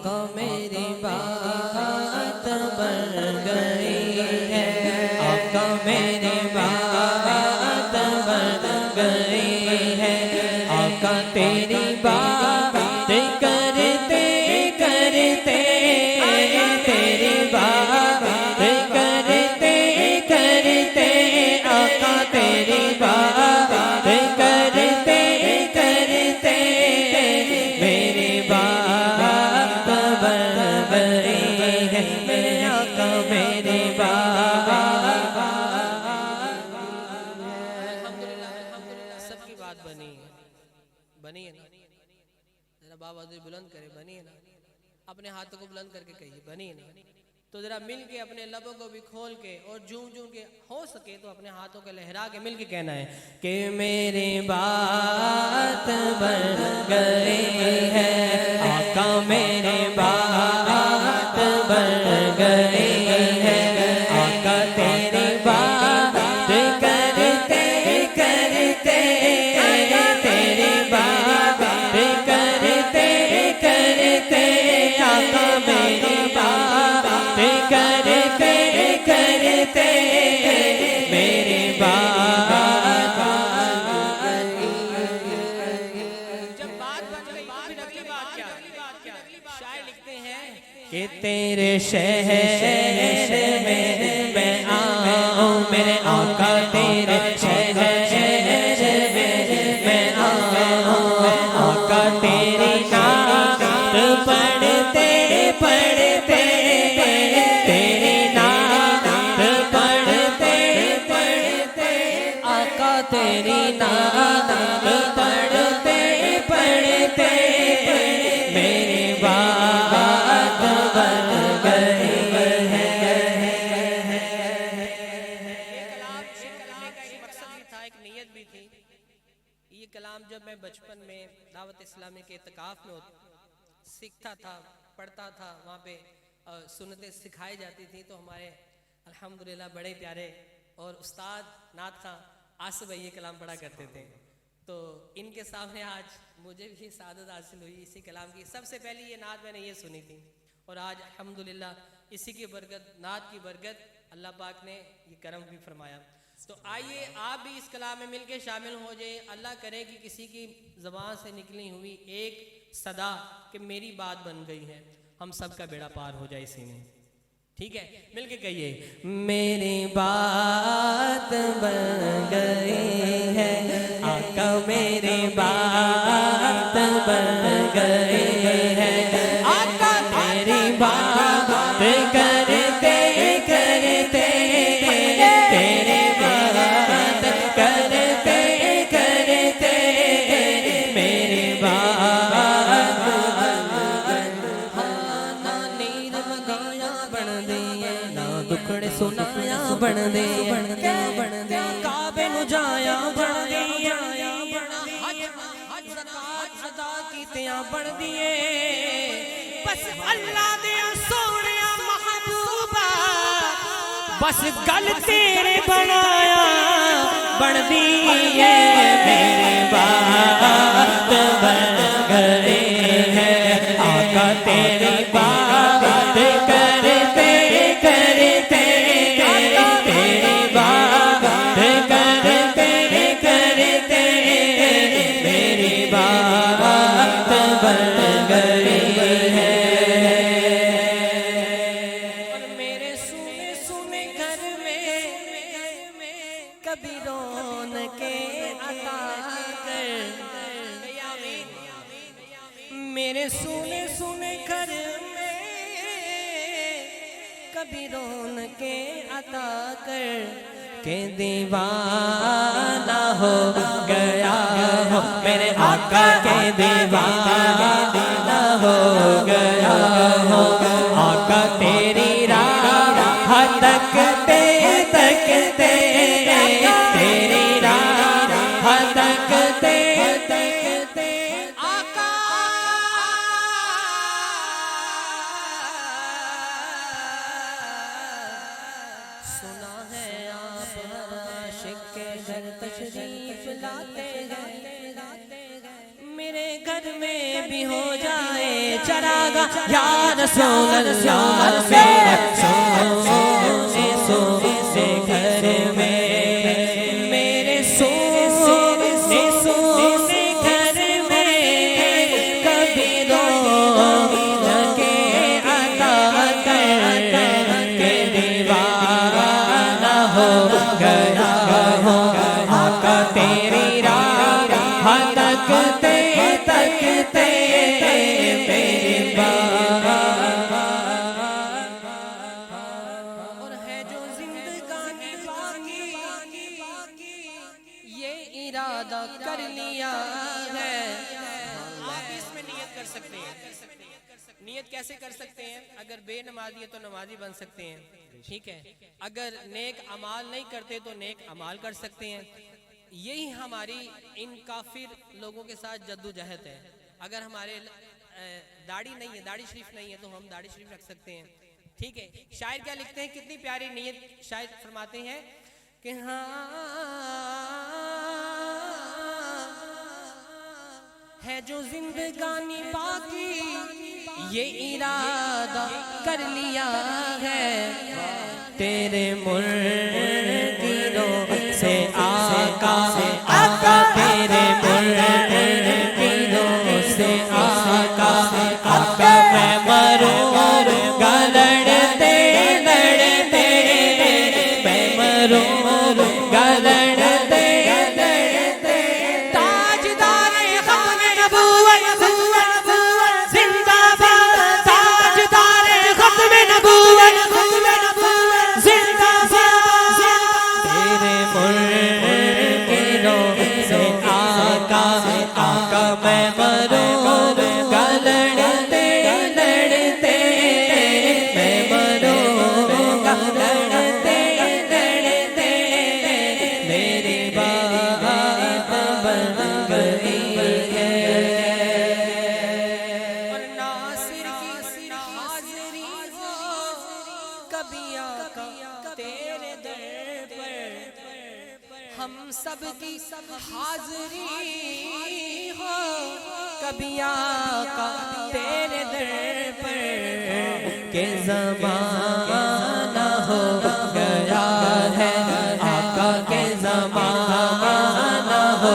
آقا میری بات بن گئی ہے، آقا میری بات بن گئی ہے، آقا تیری بات کرتے کرتے، تیری بات کرتے کرتے، آقا تیری بات کرتے کرتے میری بات بن گئی ہے، میرے آقا میری بات۔ الحمدللہ سب کی بات بنی ہے، بنی ہے نا؟ ذرا بابا بلند کرے، بنی ہے نا؟ اپنے ہاتھوں کو بلند کر کے کہیے بنی ہے نا؟ تو ذرا مل کے اپنے لبوں کو بھی کھول کے اور جھوم جھوم کے، ہو سکے تو اپنے ہاتھوں کو لہرا کے مل کے کہنا ہے کہ میری بات بن گئی ہے، آقا میری بات بن گئی ہے، آقا تیری بات کرتے کرتے، تیری بات کرتے کرتے، آقا میری بات کرتے کرتے میری بات۔ جب بات بن گئی تو پھر اگلی بات کیا؟ شاعر لکھتے ہیں کہ تیرے شہر میں آؤں، میرے آقا تیرے شہر میں آؤں، آقا تیری نعت پڑھتے پڑھتے، تیری نعت پڑھتے پڑھتے، آقا تیری نعت پڑھتے پڑھتے میری بات بن گئی ہے۔ یہ کلام کرنے کا ایک مقصد بھی تھا، ایک نیت بھی تھی۔ یہ کلام جب میں بچپن میں دعوت اسلامی کے اعتکاف میں سیکھتا تھا، پڑھتا تھا، وہاں پہ سنتیں سکھائی جاتی تھی، تو ہمارے الحمدللہ بڑے پیارے اور استاد نعت خواں آصف بھائی یہ کلام پڑھا کرتے تھے، تو ان کے سامنے آج مجھے بھی سعادت حاصل ہوئی اسی کلام کی۔ سب سے پہلی یہ نعت میں نے یہ سنی تھی، اور آج الحمدللہ اسی کی برکت، نعت کی برکت، اللہ پاک نے یہ کرم بھی فرمایا۔ تو آئیے آپ بھی اس کلام میں مل کے شامل ہو جائیں۔ اللہ کرے کہ کسی کی زبان سے نکلی ہوئی ایک صدا کہ میری بات بن گئی ہے، ہم سب کا بیڑا پار ہو جائے اسی میں۔ ٹھیک ہے، مل کے کہیے میری بات بن گئی ہے، آقا میری بات بن گئی ہے، آقا تیری بات کرتے کرتے، تیری بات کرتے کرتے میری بات دکھڑے سنایا بن دے، کعبے نو جایا بن دیا، حج زکات ادا کیتیاں بن دیے، بس اللہ دیا سونیا محبوبہ، بس گل تیرے بنایا بن دیے، میری بات بن گئی ہے، آقا تیری بات کرتے کرتے، تیری بات کرتے کرتے میری بات بن گئی ہے۔ اور میرے سونے سونے گھر میں کبھی رونقیں عطا کر، میرے سونے سونے گھر میں کبھی رونقیں عطا کر، کہ دیوانہ ہو گیا ہو میرے آقا کے، دیوانہ ہو گیا ہو، آقا تیری راہ تکتے تکتے، تیری راہ تکتے تکتے، آقا سنا ہے آپ ہر عاشق کے گھر تشریف لاتے ہیں، میرے گھر گھر میں بھی ہو جائے چراغاں یا رسول اللہ میرے سونے سونے گھر میں میرے سونے سونے گھر میں کبھی روز کے عطا کر کے دیوانہ ہو گیا ہوں آقا تیری راہ تکتے تکتے میری بات اور ہے جو زندگانی باقی یہ ارادہ کر لیا ہے آپ اس میں نیت کر سکتے ہیں نیت کیسے کر سکتے ہیں اگر بے نمازی ہے تو نمازی بن سکتے ہیں ٹھیک ہے اگر نیک اعمال نہیں کرتے تو نیک اعمال کر سکتے ہیں یہی ہماری ان کافر لوگوں کے ساتھ جدوجہد ہے اگر ہمارے داڑھی نہیں ہے داڑھی شریف نہیں ہے تو ہم داڑھی شریف رکھ سکتے ہیں ٹھیک ہے شاعر کیا لکھتے ہیں کتنی پیاری نیت شاعر فرماتے ہیں کہ ہاں ہے جو زندگانی باقی یہ ارادہ کر لیا ہے تیرے مرغیوں سے آقا آقا تیرے مرغیوں سے آقا آقا میں مروں گا لڑتے لڑتے میں مروں گا لڑتے لڑتے تاجدار ختم نبوت زندہ باد تاجدار ختم نبوت زندہ باد تیرے مرغیوں سے آقا آقا میں مروں گا لڑتے لڑتے میں مروں گا لڑتے لڑتے میری بات بن گئی ہے اور ناصر کی حاضری ہو کبھی آقا تیرے در پر ہم سب کی حاضری ہو کبھی آقا تیرے در پر کہ زمانہ ہو گیا ہے آقا کے زمانہ ہو